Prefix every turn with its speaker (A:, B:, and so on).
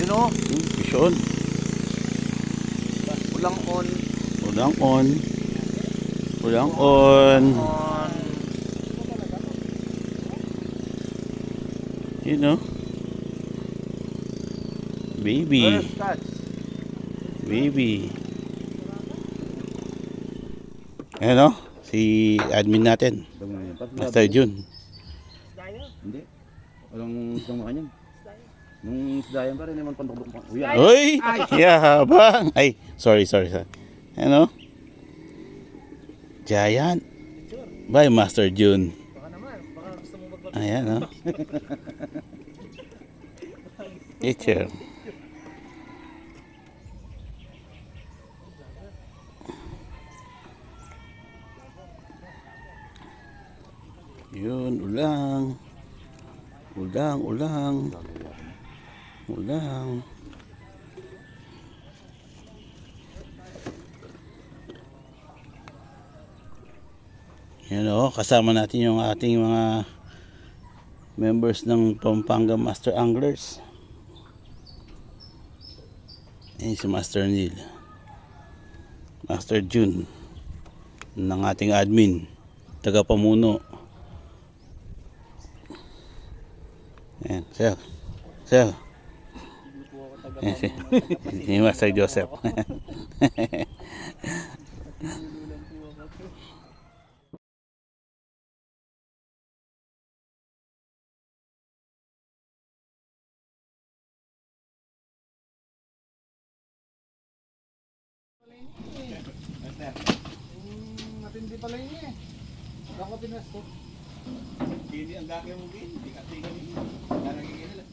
A: Yun o.
B: Fish on.
A: Ulang on.
B: Ulang on. Ulang on.
A: On.
B: You know. Baby.
A: First catch.
B: Baby. Ayan o. Si admin natin. Master Jun.
C: Hindi. Walang isang makanyan. Nung isdayan pa rin naman pantok-tok pa. Uy,
B: Uy! Yahabang! Ay, sorry. Ano? Giant. By Master Jun. Ayan, oh. Teacher. Yun, ulang. Ulang. Yan o, kasama natin yung ating mga members ng Pampanga Master Anglers. Ayan si Master Neil, Master Jun ng ating admin, taga-pamuno. Ayan, sir. Ayan si Master Joseph.
A: Matindi pala yun eh. Ako tinas to.
C: Hindi ang gagawin mo din. Hindi ka tingin. Kaya nagiging nila.